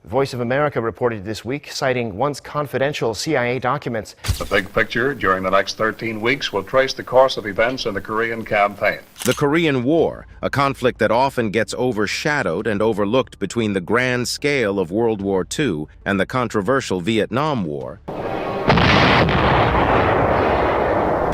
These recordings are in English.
Voice of America reported this week, citing once confidential CIA documents. The big picture during the next 13 weeks will trace the course of events in the Korean campaign. The Korean War, a conflict that often gets overshadowed and overlooked between the grand scale of World War II and the controversial Vietnam War,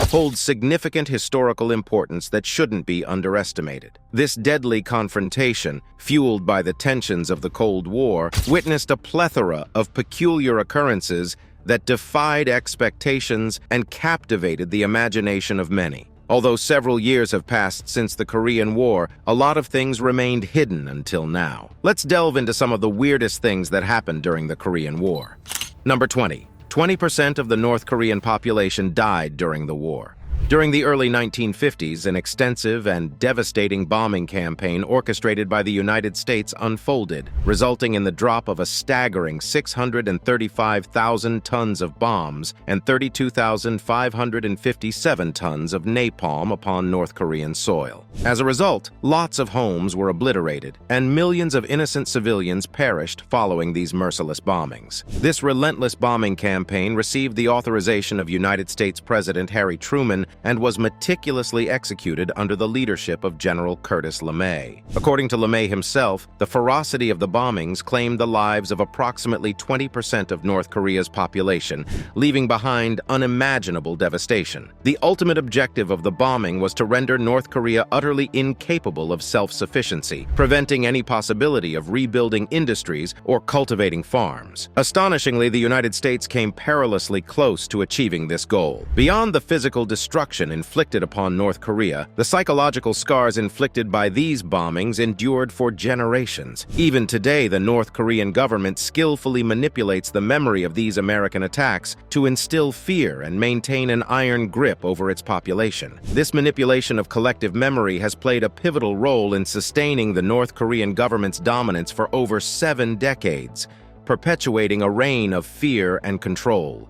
holds significant historical importance that shouldn't be underestimated. This deadly confrontation, fueled by the tensions of the Cold War, witnessed a plethora of peculiar occurrences that defied expectations and captivated the imagination of many. Although several years have passed since the Korean War, a lot of things remained hidden until now. Let's delve into some of the weirdest things that happened during the Korean War. Number 20. 20% of the North Korean population died during the war. During the early 1950s, an extensive and devastating bombing campaign orchestrated by the United States unfolded, resulting in the drop of a staggering 635,000 tons of bombs and 32,557 tons of napalm upon North Korean soil. As a result, lots of homes were obliterated, and millions of innocent civilians perished following these merciless bombings. This relentless bombing campaign received the authorization of United States President Harry Truman and was meticulously executed under the leadership of General Curtis LeMay. According to LeMay himself, the ferocity of the bombings claimed the lives of approximately 20% of North Korea's population, leaving behind unimaginable devastation. The ultimate objective of the bombing was to render North Korea utterly incapable of self-sufficiency, preventing any possibility of rebuilding industries or cultivating farms. Astonishingly, the United States came perilously close to achieving this goal. Beyond the physical destruction inflicted upon North Korea, the psychological scars inflicted by these bombings endured for generations. Even today, the North Korean government skillfully manipulates the memory of these American attacks to instill fear and maintain an iron grip over its population. This manipulation of collective memory has played a pivotal role in sustaining the North Korean government's dominance for over 7 decades, perpetuating a reign of fear and control.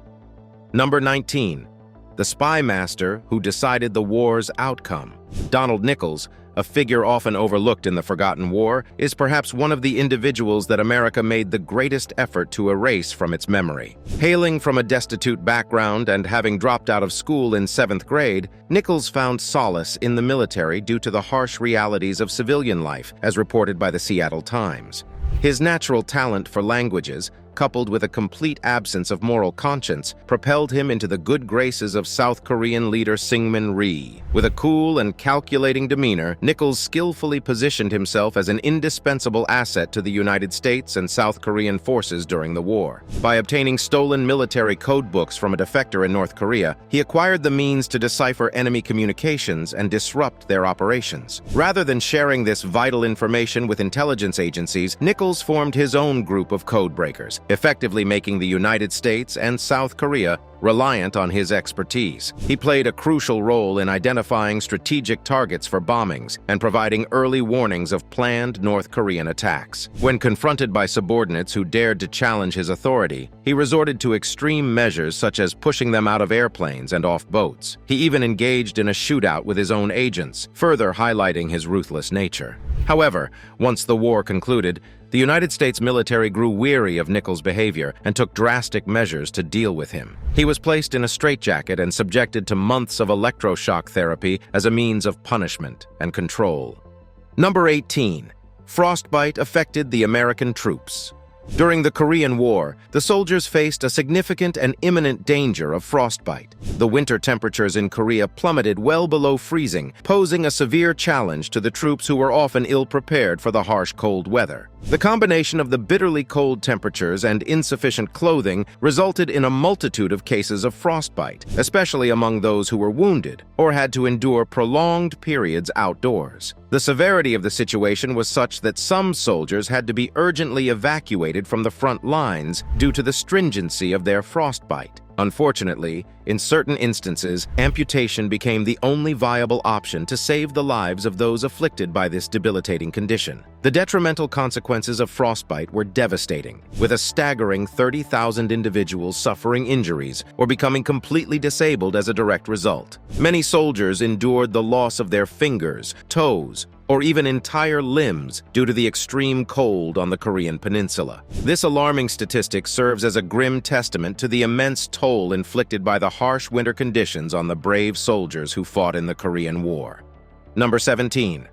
Number 19. The spy master who decided the war's outcome. Donald Nichols, a figure often overlooked in the forgotten war, is perhaps one of the individuals that America made the greatest effort to erase from its memory. Hailing from a destitute background and having dropped out of school in 7th grade, Nichols found solace in the military due to the harsh realities of civilian life, as reported by the Seattle Times. His natural talent for languages, coupled with a complete absence of moral conscience, propelled him into the good graces of South Korean leader Syngman Rhee. With a cool and calculating demeanor, Nichols skillfully positioned himself as an indispensable asset to the United States and South Korean forces during the war. By obtaining stolen military code books from a defector in North Korea, he acquired the means to decipher enemy communications and disrupt their operations. Rather than sharing this vital information with intelligence agencies, Nichols formed his own group of code breakers, effectively making the United States and South Korea reliant on his expertise. He played a crucial role in identifying strategic targets for bombings and providing early warnings of planned North Korean attacks. When confronted by subordinates who dared to challenge his authority, he resorted to extreme measures such as pushing them out of airplanes and off boats. He even engaged in a shootout with his own agents, further highlighting his ruthless nature. However, once the war concluded, the United States military grew weary of Nichols' behavior and took drastic measures to deal with him. He was placed in a straitjacket and subjected to months of electroshock therapy as a means of punishment and control. Number 18. Frostbite affected the American troops. During the Korean War, the soldiers faced a significant and imminent danger of frostbite. The winter temperatures in Korea plummeted well below freezing, posing a severe challenge to the troops who were often ill-prepared for the harsh cold weather. The combination of the bitterly cold temperatures and insufficient clothing resulted in a multitude of cases of frostbite, especially among those who were wounded or had to endure prolonged periods outdoors. The severity of the situation was such that some soldiers had to be urgently evacuated from the front lines due to the stringency of their frostbite. Unfortunately, in certain instances, amputation became the only viable option to save the lives of those afflicted by this debilitating condition. The detrimental consequences of frostbite were devastating, with a staggering 30,000 individuals suffering injuries or becoming completely disabled as a direct result. Many soldiers endured the loss of their fingers, toes, or even entire limbs due to the extreme cold on the Korean peninsula. This alarming statistic serves as a grim testament to the immense toll inflicted by the harsh winter conditions on the brave soldiers who fought in the Korean War. Number 17.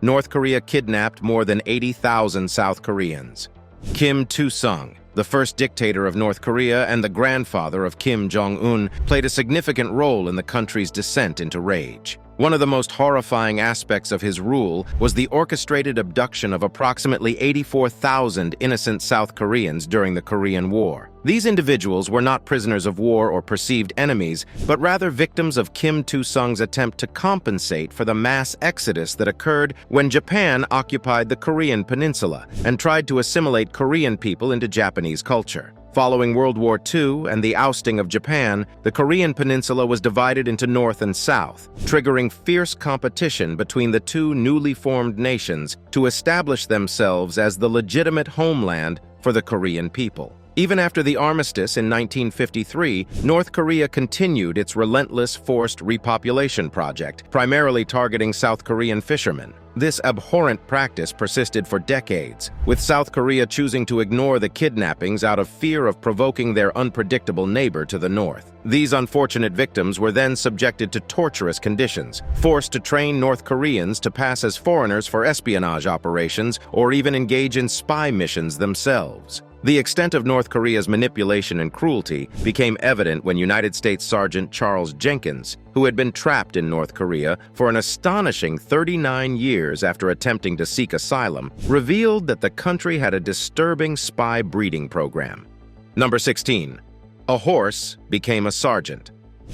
North Korea kidnapped more than 80,000 South Koreans. Kim Il-sung, the first dictator of North Korea and the grandfather of Kim Jong-un, played a significant role in the country's descent into rage. One of the most horrifying aspects of his rule was the orchestrated abduction of approximately 84,000 innocent South Koreans during the Korean War. These individuals were not prisoners of war or perceived enemies, but rather victims of Kim Il-sung's attempt to compensate for the mass exodus that occurred when Japan occupied the Korean peninsula and tried to assimilate Korean people into Japanese culture. Following World War II and the ousting of Japan, the Korean peninsula was divided into North and South, triggering fierce competition between the two newly formed nations to establish themselves as the legitimate homeland for the Korean people. Even after the armistice in 1953, North Korea continued its relentless forced repopulation project, primarily targeting South Korean fishermen. This abhorrent practice persisted for decades, with South Korea choosing to ignore the kidnappings out of fear of provoking their unpredictable neighbor to the north. These unfortunate victims were then subjected to torturous conditions, forced to train North Koreans to pass as foreigners for espionage operations or even engage in spy missions themselves. The extent of North Korea's manipulation and cruelty became evident when United States Sergeant Charles Jenkins, who had been trapped in North Korea for an astonishing 39 years after attempting to seek asylum, revealed that the country had a disturbing spy breeding program. Number 16. A horse became a sergeant.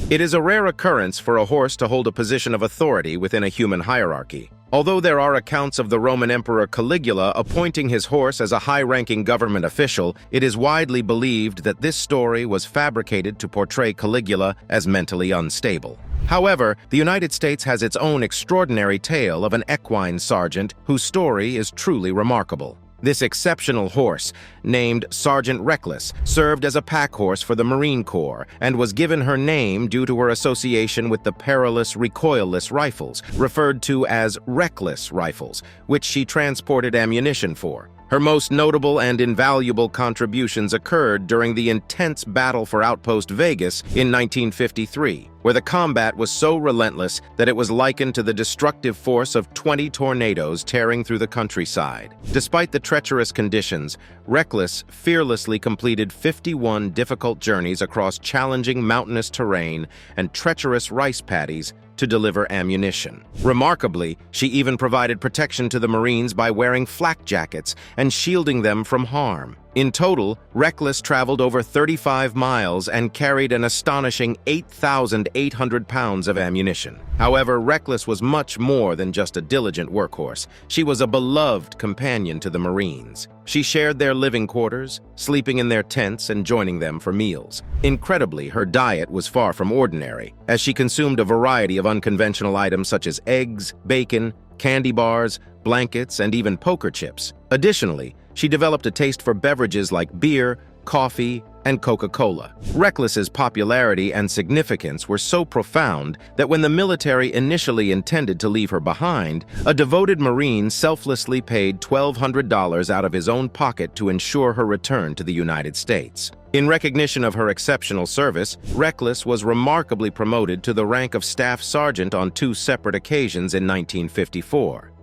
It is a rare occurrence for a horse to hold a position of authority within a human hierarchy. Although there are accounts of the Roman Emperor Caligula appointing his horse as a high-ranking government official, it is widely believed that this story was fabricated to portray Caligula as mentally unstable. However, the United States has its own extraordinary tale of an equine sergeant whose story is truly remarkable. This exceptional horse, named Sergeant Reckless, served as a pack horse for the Marine Corps and was given her name due to her association with the perilous recoilless rifles, referred to as Reckless rifles, which she transported ammunition for. Her most notable and invaluable contributions occurred during the intense battle for Outpost Vegas in 1953, where the combat was so relentless that it was likened to the destructive force of 20 tornadoes tearing through the countryside. Despite the treacherous conditions, Reckless fearlessly completed 51 difficult journeys across challenging mountainous terrain and treacherous rice paddies to deliver ammunition. Remarkably, she even provided protection to the Marines by wearing flak jackets and shielding them from harm. In total, Reckless traveled over 35 miles and carried an astonishing 8,800 pounds of ammunition. However, Reckless was much more than just a diligent workhorse. She was a beloved companion to the Marines. She shared their living quarters, sleeping in their tents and joining them for meals. Incredibly, her diet was far from ordinary, as she consumed a variety of unconventional items such as eggs, bacon, candy bars, blankets, and even poker chips. Additionally, she developed a taste for beverages like beer, coffee, and Coca-Cola. Reckless's popularity and significance were so profound that when the military initially intended to leave her behind, a devoted Marine selflessly paid $1,200 out of his own pocket to ensure her return to the United States. In recognition of her exceptional service, Reckless was remarkably promoted to the rank of Staff Sergeant on 2 separate occasions in 1954.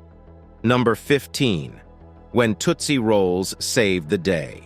Number 15. When Tootsie Rolls saved the day.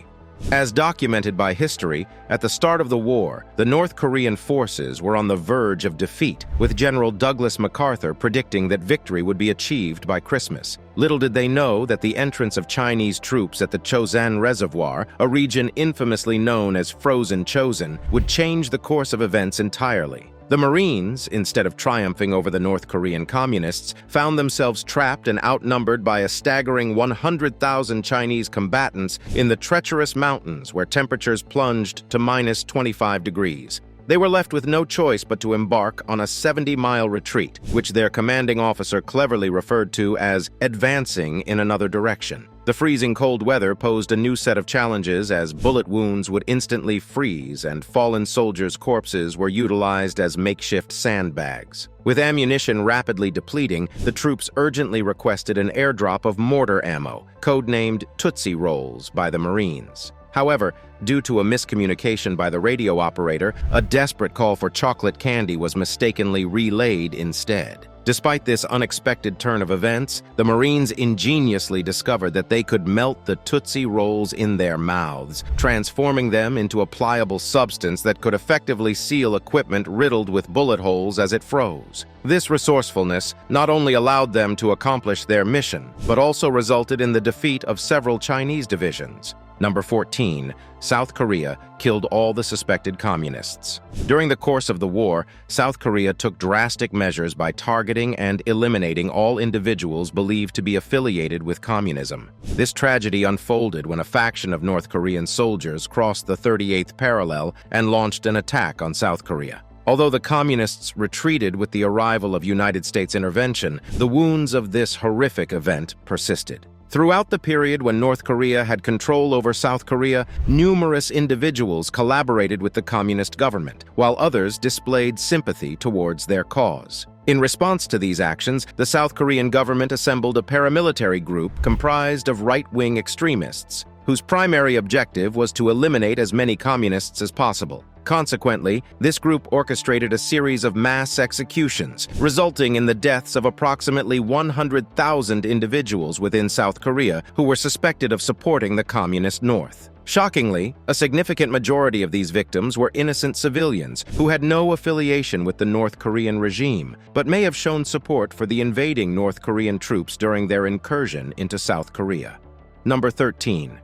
As documented by history, at the start of the war, the North Korean forces were on the verge of defeat, with General Douglas MacArthur predicting that victory would be achieved by Christmas. Little did they know that the entrance of Chinese troops at the Chosin Reservoir, a region infamously known as Frozen Chosin, would change the course of events entirely. The Marines, instead of triumphing over the North Korean communists, found themselves trapped and outnumbered by a staggering 100,000 Chinese combatants in the treacherous mountains where temperatures plunged to minus 25 degrees. They were left with no choice but to embark on a 70-mile retreat, which their commanding officer cleverly referred to as advancing in another direction. The freezing cold weather posed a new set of challenges as bullet wounds would instantly freeze and fallen soldiers' corpses were utilized as makeshift sandbags. With ammunition rapidly depleting, the troops urgently requested an airdrop of mortar ammo, codenamed Tootsie Rolls by the Marines. However, due to a miscommunication by the radio operator, a desperate call for chocolate candy was mistakenly relayed instead. Despite this unexpected turn of events, the Marines ingeniously discovered that they could melt the Tootsie Rolls in their mouths, transforming them into a pliable substance that could effectively seal equipment riddled with bullet holes as it froze. This resourcefulness not only allowed them to accomplish their mission, but also resulted in the defeat of several Chinese divisions. Number 14, South Korea killed all the suspected communists. During the course of the war, South Korea took drastic measures by targeting and eliminating all individuals believed to be affiliated with communism. This tragedy unfolded when a faction of North Korean soldiers crossed the 38th parallel and launched an attack on South Korea. Although the communists retreated with the arrival of United States intervention, the wounds of this horrific event persisted. Throughout the period when North Korea had control over South Korea, numerous individuals collaborated with the communist government, while others displayed sympathy towards their cause. In response to these actions, the South Korean government assembled a paramilitary group comprised of right-wing extremists, whose primary objective was to eliminate as many communists as possible. Consequently, this group orchestrated a series of mass executions, resulting in the deaths of approximately 100,000 individuals within South Korea who were suspected of supporting the Communist North. Shockingly, a significant majority of these victims were innocent civilians who had no affiliation with the North Korean regime, but may have shown support for the invading North Korean troops during their incursion into South Korea. Number 13.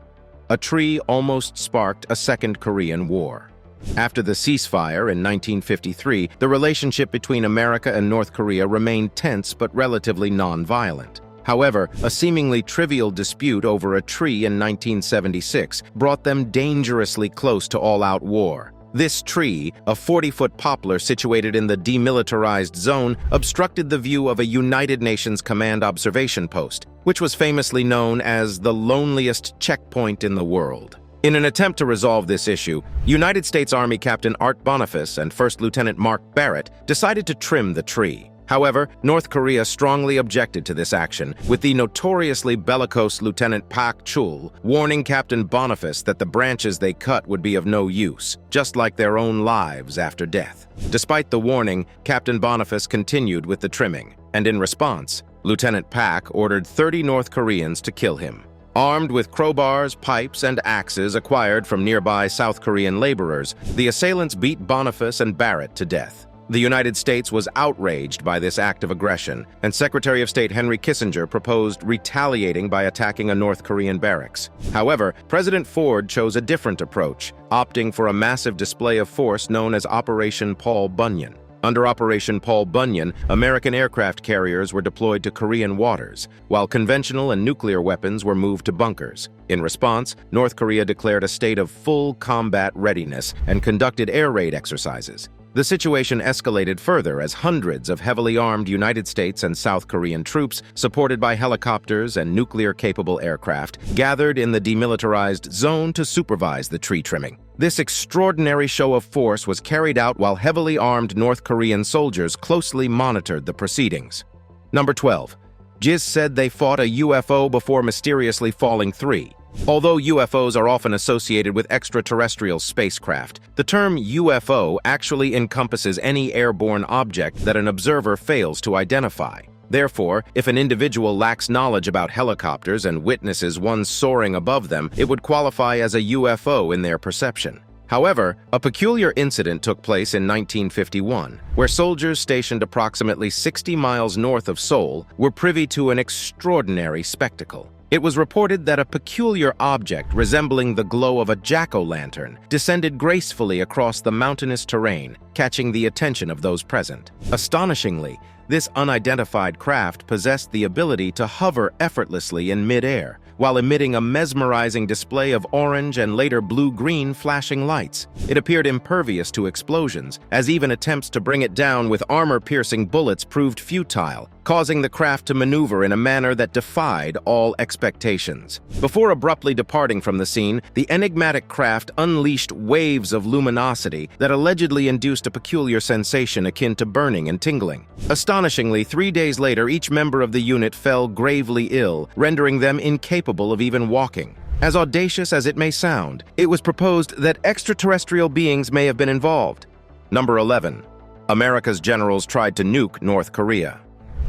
A tree almost sparked a Second Korean War. After the ceasefire in 1953, the relationship between America and North Korea remained tense but relatively non-violent. However, a seemingly trivial dispute over a tree in 1976 brought them dangerously close to all-out war. This tree, a 40-foot poplar situated in the demilitarized zone, obstructed the view of a United Nations command observation post, which was famously known as the loneliest checkpoint in the world. In an attempt to resolve this issue, United States Army Captain Art Boniface and First Lieutenant Mark Barrett decided to trim the tree. However, North Korea strongly objected to this action, with the notoriously bellicose Lieutenant Pak Chul warning Captain Boniface that the branches they cut would be of no use, just like their own lives after death. Despite the warning, Captain Boniface continued with the trimming, and in response, Lieutenant Pak ordered 30 North Koreans to kill him. Armed with crowbars, pipes, and axes acquired from nearby South Korean laborers, the assailants beat Boniface and Barrett to death. The United States was outraged by this act of aggression, and Secretary of State Henry Kissinger proposed retaliating by attacking a North Korean barracks. However, President Ford chose a different approach, opting for a massive display of force known as Operation Paul Bunyan. Under Operation Paul Bunyan, American aircraft carriers were deployed to Korean waters, while conventional and nuclear weapons were moved to bunkers. In response, North Korea declared a state of full combat readiness and conducted air raid exercises. The situation escalated further as hundreds of heavily armed United States and South Korean troops, supported by helicopters and nuclear-capable aircraft, gathered in the demilitarized zone to supervise the tree trimming. This extraordinary show of force was carried out while heavily armed North Korean soldiers closely monitored the proceedings. Number 12. JIS said they fought a UFO before mysteriously falling 3. Although UFOs are often associated with extraterrestrial spacecraft, the term UFO actually encompasses any airborne object that an observer fails to identify. Therefore, if an individual lacks knowledge about helicopters and witnesses one soaring above them, it would qualify as a UFO in their perception. However, a peculiar incident took place in 1951, where soldiers stationed approximately 60 miles north of Seoul were privy to an extraordinary spectacle. It was reported that a peculiar object resembling the glow of a jack-o'-lantern descended gracefully across the mountainous terrain, catching the attention of those present. Astonishingly, this unidentified craft possessed the ability to hover effortlessly in mid-air, while emitting a mesmerizing display of orange and later blue-green flashing lights. It appeared impervious to explosions, as even attempts to bring it down with armor-piercing bullets proved futile, causing the craft to maneuver in a manner that defied all expectations. Before abruptly departing from the scene, the enigmatic craft unleashed waves of luminosity that allegedly induced a peculiar sensation akin to burning and tingling. Astonishingly, 3 days later, each member of the unit fell gravely ill, rendering them incapable of even walking. As audacious as it may sound, it was proposed that extraterrestrial beings may have been involved. Number 11. America's generals tried to nuke North Korea.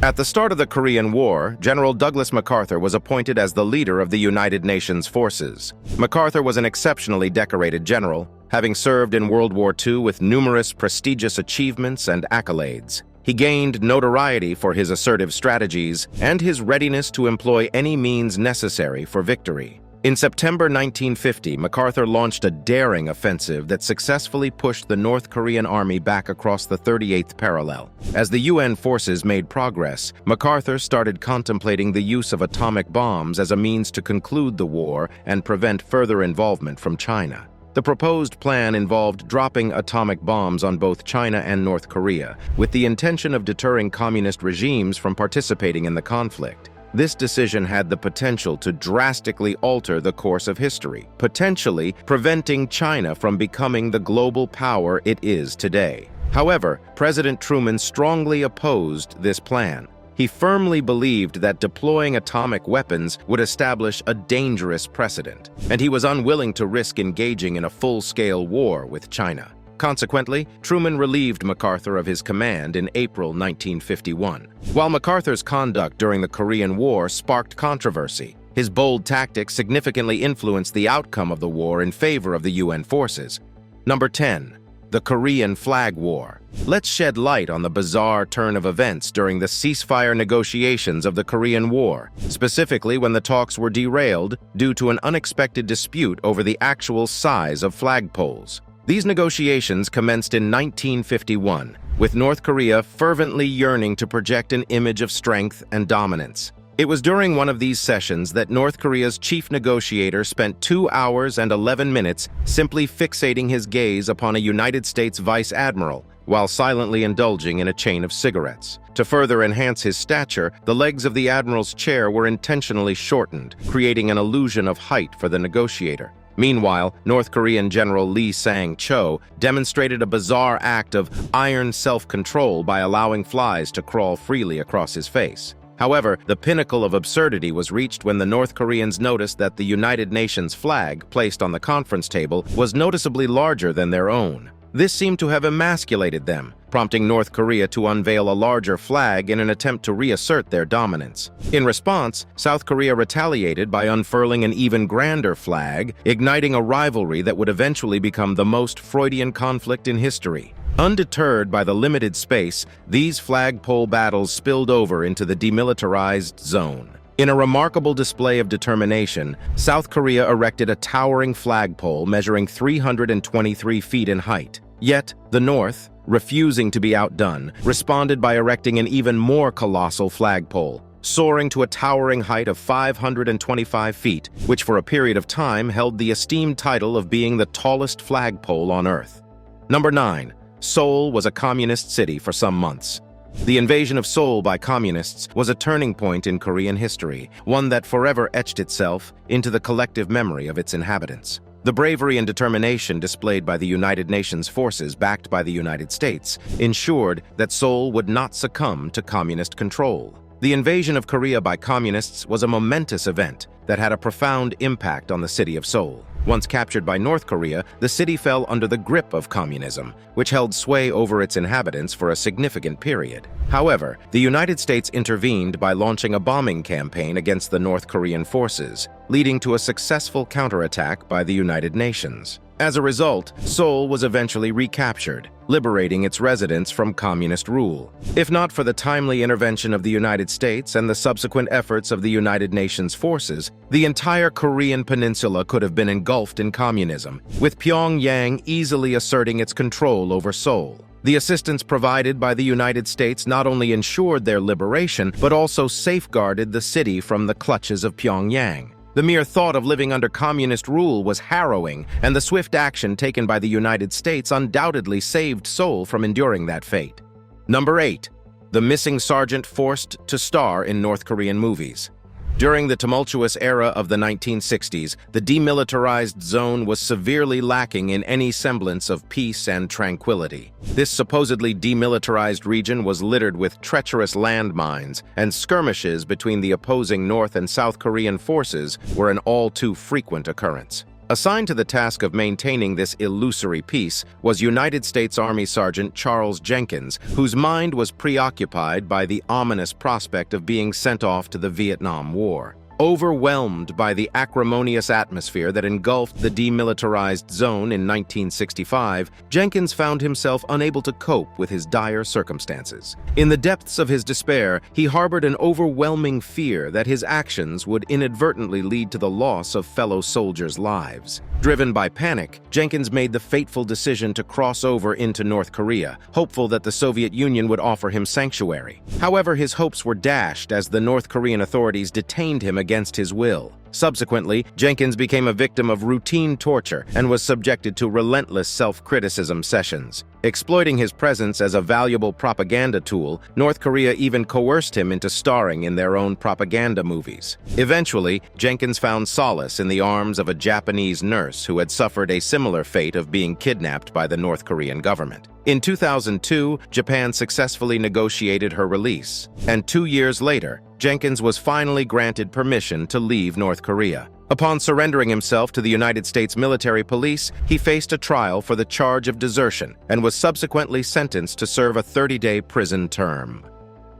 At the start of the Korean War, General Douglas MacArthur was appointed as the leader of the United Nations forces. MacArthur was an exceptionally decorated general, having served in World War II with numerous prestigious achievements and accolades. He gained notoriety for his assertive strategies and his readiness to employ any means necessary for victory. In September 1950, MacArthur launched a daring offensive that successfully pushed the North Korean army back across the 38th parallel. As the UN forces made progress, MacArthur started contemplating the use of atomic bombs as a means to conclude the war and prevent further involvement from China. The proposed plan involved dropping atomic bombs on both China and North Korea, with the intention of deterring communist regimes from participating in the conflict. This decision had the potential to drastically alter the course of history, potentially preventing China from becoming the global power it is today. However, President Truman strongly opposed this plan. He firmly believed that deploying atomic weapons would establish a dangerous precedent, and he was unwilling to risk engaging in a full-scale war with China. Consequently, Truman relieved MacArthur of his command in April 1951. While MacArthur's conduct during the Korean War sparked controversy, his bold tactics significantly influenced the outcome of the war in favor of the UN forces. Number 10. The Korean Flag War. Let's shed light on the bizarre turn of events during the ceasefire negotiations of the Korean War, specifically when the talks were derailed due to an unexpected dispute over the actual size of flagpoles. These negotiations commenced in 1951, with North Korea fervently yearning to project an image of strength and dominance. It was during one of these sessions that North Korea's chief negotiator spent 2 hours and 11 minutes simply fixating his gaze upon a United States vice admiral, while silently indulging in a chain of cigarettes. To further enhance his stature, the legs of the admiral's chair were intentionally shortened, creating an illusion of height for the negotiator. Meanwhile, North Korean General Lee Sang-cho demonstrated a bizarre act of iron self-control by allowing flies to crawl freely across his face. However, the pinnacle of absurdity was reached when the North Koreans noticed that the United Nations flag, placed on the conference table, was noticeably larger than their own. This seemed to have emasculated them, prompting North Korea to unveil a larger flag in an attempt to reassert their dominance. In response, South Korea retaliated by unfurling an even grander flag, igniting a rivalry that would eventually become the most Freudian conflict in history. Undeterred by the limited space, these flagpole battles spilled over into the demilitarized zone. In a remarkable display of determination, South Korea erected a towering flagpole measuring 323 feet in height. Yet, the North, refusing to be outdone, responded by erecting an even more colossal flagpole, soaring to a towering height of 525 feet, which for a period of time held the esteemed title of being the tallest flagpole on Earth. Number 9. Seoul was a communist city for some months. The invasion of Seoul by communists was a turning point in Korean history, one that forever etched itself into the collective memory of its inhabitants. The bravery and determination displayed by the United Nations forces backed by the United States ensured that Seoul would not succumb to communist control. The invasion of Korea by communists was a momentous event that had a profound impact on the city of Seoul. Once captured by North Korea, the city fell under the grip of communism, which held sway over its inhabitants for a significant period. However, the United States intervened by launching a bombing campaign against the North Korean forces, leading to a successful counterattack by the United Nations. As a result, Seoul was eventually recaptured, liberating its residents from communist rule. If not for the timely intervention of the United States and the subsequent efforts of the United Nations forces, the entire Korean peninsula could have been engulfed in communism, with Pyongyang easily asserting its control over Seoul. The assistance provided by the United States not only ensured their liberation, but also safeguarded the city from the clutches of Pyongyang. The mere thought of living under communist rule was harrowing, and the swift action taken by the United States undoubtedly saved Seoul from enduring that fate. Number 8. the missing sergeant forced to star in North Korean movies. During the tumultuous era of the 1960s, the demilitarized zone was severely lacking in any semblance of peace and tranquility. This supposedly demilitarized region was littered with treacherous landmines, and skirmishes between the opposing North and South Korean forces were an all-too-frequent occurrence. Assigned to the task of maintaining this illusory peace was United States Army Sergeant Charles Jenkins, whose mind was preoccupied by the ominous prospect of being sent off to the Vietnam War. Overwhelmed by the acrimonious atmosphere that engulfed the demilitarized zone in 1965, Jenkins found himself unable to cope with his dire circumstances. In the depths of his despair, he harbored an overwhelming fear that his actions would inadvertently lead to the loss of fellow soldiers' lives. Driven by panic, Jenkins made the fateful decision to cross over into North Korea, hopeful that the Soviet Union would offer him sanctuary. However, his hopes were dashed as the North Korean authorities detained him against his will. Subsequently, Jenkins became a victim of routine torture and was subjected to relentless self-criticism sessions. Exploiting his presence as a valuable propaganda tool, North Korea even coerced him into starring in their own propaganda movies. Eventually, Jenkins found solace in the arms of a Japanese nurse who had suffered a similar fate of being kidnapped by the North Korean government. In 2002, Japan successfully negotiated her release, and 2 years later, Jenkins was finally granted permission to leave North Korea. Upon surrendering himself to the United States military police, he faced a trial for the charge of desertion and was subsequently sentenced to serve a 30-day prison term.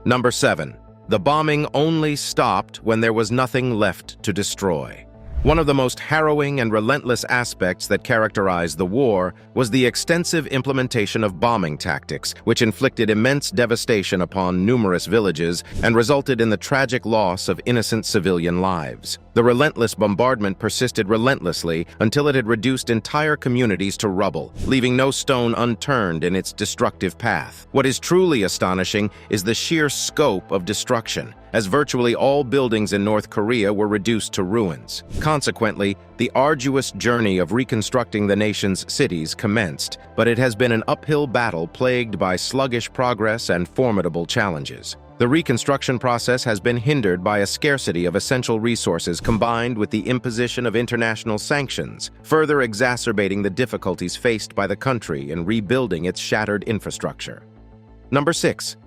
Number 7. The bombing only stopped when there was nothing left to destroy. One of the most harrowing and relentless aspects that characterized the war was the extensive implementation of bombing tactics, which inflicted immense devastation upon numerous villages and resulted in the tragic loss of innocent civilian lives. The relentless bombardment persisted relentlessly until it had reduced entire communities to rubble, leaving no stone unturned in its destructive path. What is truly astonishing is the sheer scope of destruction, as virtually all buildings in North Korea were reduced to ruins. Consequently, the arduous journey of reconstructing the nation's cities commenced, but it has been an uphill battle plagued by sluggish progress and formidable challenges. The reconstruction process has been hindered by a scarcity of essential resources combined with the imposition of international sanctions, further exacerbating the difficulties faced by the country in rebuilding its shattered infrastructure. Number 6.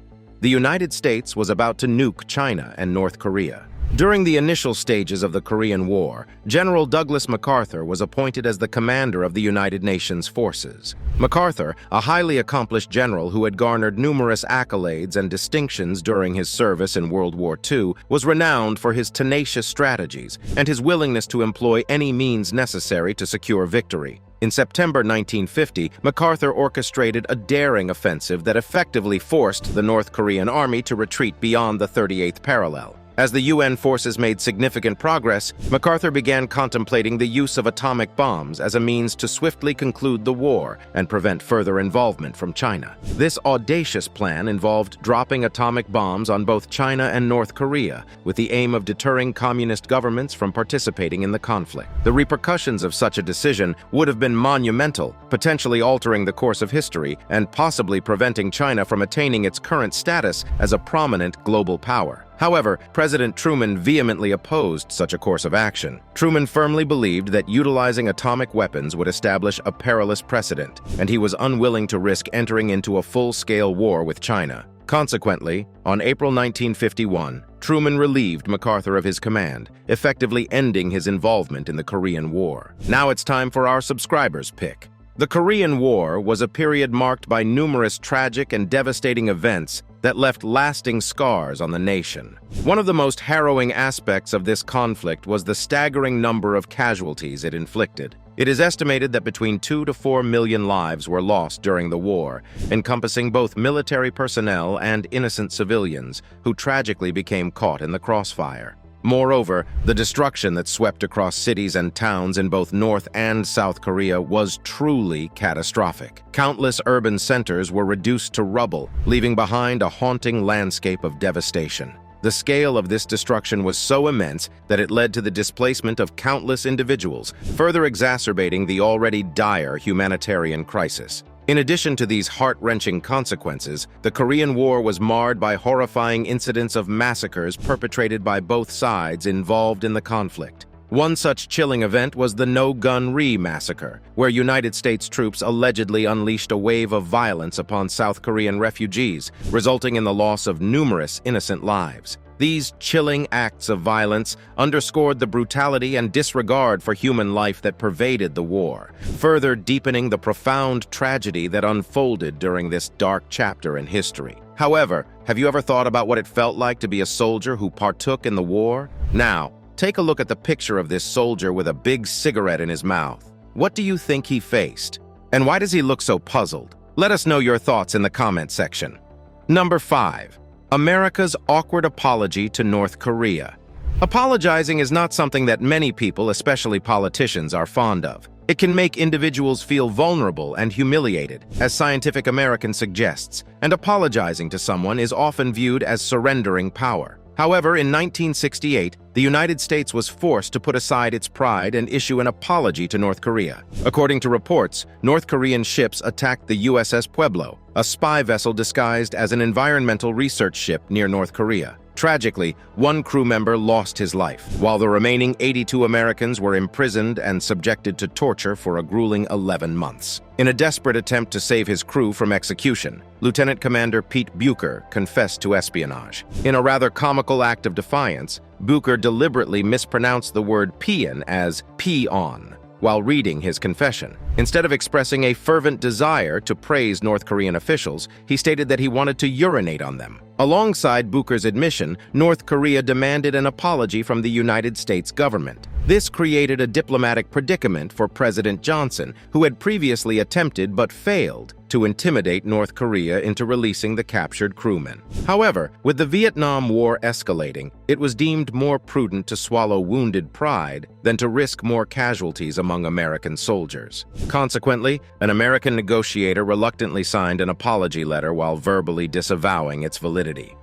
The United States was about to nuke China and North Korea. During the initial stages of the Korean War, General Douglas MacArthur was appointed as the commander of the United Nations forces. MacArthur, a highly accomplished general who had garnered numerous accolades and distinctions during his service in World War II, was renowned for his tenacious strategies and his willingness to employ any means necessary to secure victory. In September 1950, MacArthur orchestrated a daring offensive that effectively forced the North Korean army to retreat beyond the 38th parallel. As the UN forces made significant progress, MacArthur began contemplating the use of atomic bombs as a means to swiftly conclude the war and prevent further involvement from China. This audacious plan involved dropping atomic bombs on both China and North Korea, with the aim of deterring communist governments from participating in the conflict. The repercussions of such a decision would have been monumental, potentially altering the course of history and possibly preventing China from attaining its current status as a prominent global power. However, President Truman vehemently opposed such a course of action. Truman firmly believed that utilizing atomic weapons would establish a perilous precedent, and he was unwilling to risk entering into a full-scale war with China. Consequently, on April 1951, Truman relieved MacArthur of his command, effectively ending his involvement in the Korean War. Now it's time for our subscribers' pick. The Korean War was a period marked by numerous tragic and devastating events that left lasting scars on the nation. One of the most harrowing aspects of this conflict was the staggering number of casualties it inflicted. It is estimated that between 2 to 4 million lives were lost during the war, encompassing both military personnel and innocent civilians who tragically became caught in the crossfire. Moreover, the destruction that swept across cities and towns in both North and South Korea was truly catastrophic. Countless urban centers were reduced to rubble, leaving behind a haunting landscape of devastation. The scale of this destruction was so immense that it led to the displacement of countless individuals, further exacerbating the already dire humanitarian crisis. In addition to these heart-wrenching consequences, the Korean War was marred by horrifying incidents of massacres perpetrated by both sides involved in the conflict. One such chilling event was the No-Gun Ri massacre, where United States troops allegedly unleashed a wave of violence upon South Korean refugees, resulting in the loss of numerous innocent lives. These chilling acts of violence underscored the brutality and disregard for human life that pervaded the war, further deepening the profound tragedy that unfolded during this dark chapter in history. However, have you ever thought about what it felt like to be a soldier who partook in the war? Now, take a look at the picture of this soldier with a big cigarette in his mouth. What do you think he faced? And why does he look so puzzled? Let us know your thoughts in the comment section. Number 5. America's awkward apology to North Korea. Apologizing is not something that many people, especially politicians, are fond of. It can make individuals feel vulnerable and humiliated, as Scientific American suggests, and apologizing to someone is often viewed as surrendering power. However, in 1968, the United States was forced to put aside its pride and issue an apology to North Korea. According to reports, North Korean ships attacked the USS Pueblo, a spy vessel disguised as an environmental research ship near North Korea. Tragically, one crew member lost his life, while the remaining 82 Americans were imprisoned and subjected to torture for a grueling 11 months. In a desperate attempt to save his crew from execution, Lieutenant Commander Pete Bucher confessed to espionage. In a rather comical act of defiance, Bucher deliberately mispronounced the word peon as pee-on while reading his confession. Instead of expressing a fervent desire to praise North Korean officials, he stated that he wanted to urinate on them. Alongside Bucher's admission, North Korea demanded an apology from the United States government. This created a diplomatic predicament for President Johnson, who had previously attempted but failed to intimidate North Korea into releasing the captured crewmen. However, with the Vietnam War escalating, it was deemed more prudent to swallow wounded pride than to risk more casualties among American soldiers. Consequently, an American negotiator reluctantly signed an apology letter while verbally disavowing its validity.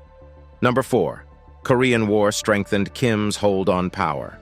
Number 4. Korean War strengthened Kim's hold on power.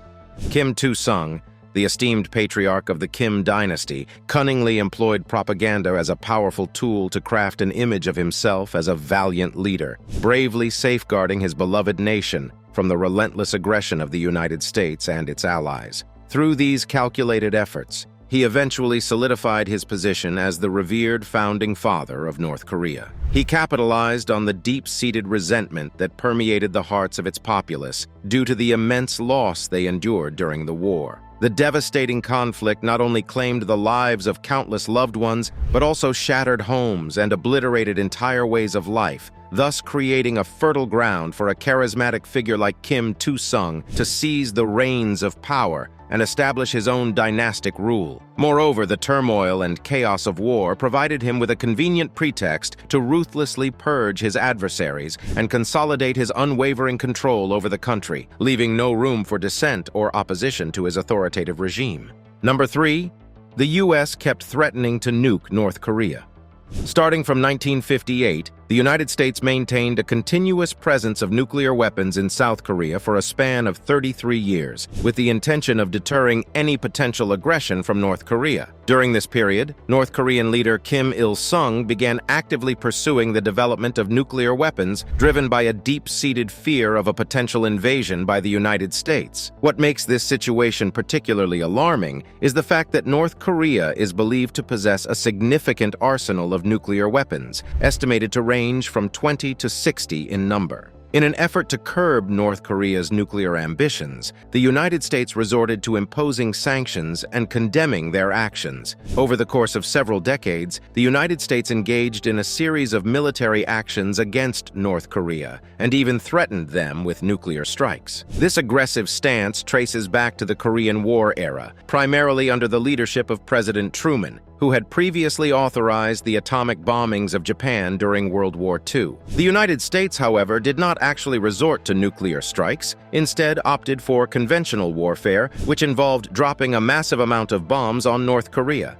Kim Il-sung, the esteemed patriarch of the Kim dynasty, cunningly employed propaganda as a powerful tool to craft an image of himself as a valiant leader, bravely safeguarding his beloved nation from the relentless aggression of the United States and its allies. Through these calculated efforts, he eventually solidified his position as the revered founding father of North Korea. He capitalized on the deep-seated resentment that permeated the hearts of its populace due to the immense loss they endured during the war. The devastating conflict not only claimed the lives of countless loved ones, but also shattered homes and obliterated entire ways of life, thus creating a fertile ground for a charismatic figure like Kim Il-sung to seize the reins of power and establish his own dynastic rule. Moreover, the turmoil and chaos of war provided him with a convenient pretext to ruthlessly purge his adversaries and consolidate his unwavering control over the country, leaving no room for dissent or opposition to his authoritative regime. Number 3. The U.S. kept threatening to nuke North Korea. Starting from 1958, the United States maintained a continuous presence of nuclear weapons in South Korea for a span of 33 years, with the intention of deterring any potential aggression from North Korea. During this period, North Korean leader Kim Il-sung began actively pursuing the development of nuclear weapons, driven by a deep-seated fear of a potential invasion by the United States. What makes this situation particularly alarming is the fact that North Korea is believed to possess a significant arsenal of nuclear weapons, estimated to range from 20 to 60 in number. In an effort to curb North Korea's nuclear ambitions, the United States resorted to imposing sanctions and condemning their actions. Over the course of several decades, the United States engaged in a series of military actions against North Korea and even threatened them with nuclear strikes. This aggressive stance traces back to the Korean War era, primarily under the leadership of President Truman, who had previously authorized the atomic bombings of Japan during World War II. The United States, however, did not actually resort to nuclear strikes, instead opted for conventional warfare, which involved dropping a massive amount of bombs on North Korea.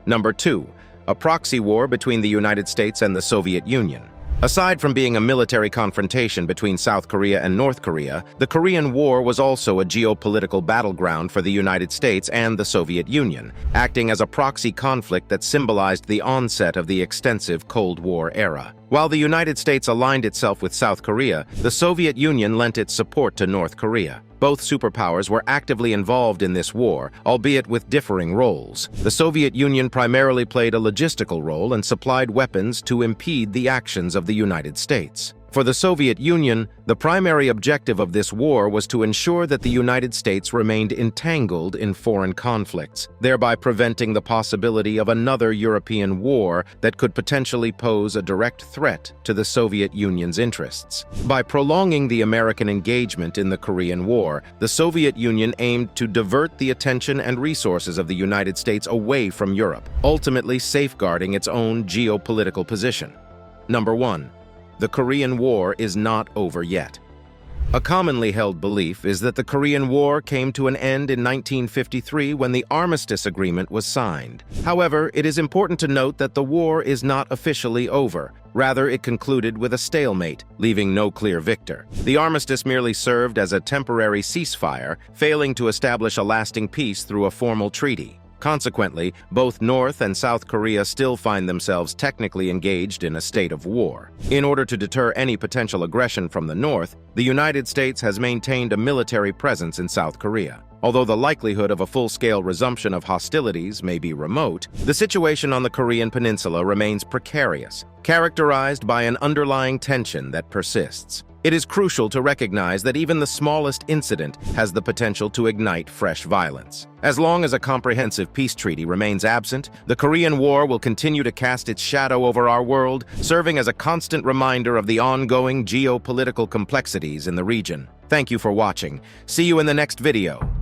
Number 2. A proxy war between the United States and the Soviet Union. Aside from being a military confrontation between South Korea and North Korea, the Korean War was also a geopolitical battleground for the United States and the Soviet Union, acting as a proxy conflict that symbolized the onset of the extensive Cold War era. While the United States aligned itself with South Korea, the Soviet Union lent its support to North Korea. Both superpowers were actively involved in this war, albeit with differing roles. The Soviet Union primarily played a logistical role and supplied weapons to impede the actions of the United States. For the Soviet Union, the primary objective of this war was to ensure that the United States remained entangled in foreign conflicts, thereby preventing the possibility of another European war that could potentially pose a direct threat to the Soviet Union's interests. By prolonging the American engagement in the Korean War, the Soviet Union aimed to divert the attention and resources of the United States away from Europe, ultimately safeguarding its own geopolitical position. Number 1. The Korean War is not over yet. A commonly held belief is that the Korean War came to an end in 1953 when the Armistice Agreement was signed. However, it is important to note that the war is not officially over. Rather, it concluded with a stalemate, leaving no clear victor. The armistice merely served as a temporary ceasefire, failing to establish a lasting peace through a formal treaty. Consequently, both North and South Korea still find themselves technically engaged in a state of war. In order to deter any potential aggression from the North, the United States has maintained a military presence in South Korea. Although the likelihood of a full-scale resumption of hostilities may be remote, the situation on the Korean peninsula remains precarious, characterized by an underlying tension that persists. It is crucial to recognize that even the smallest incident has the potential to ignite fresh violence. As long as a comprehensive peace treaty remains absent, the Korean War will continue to cast its shadow over our world, serving as a constant reminder of the ongoing geopolitical complexities in the region. Thank you for watching. See you in the next video.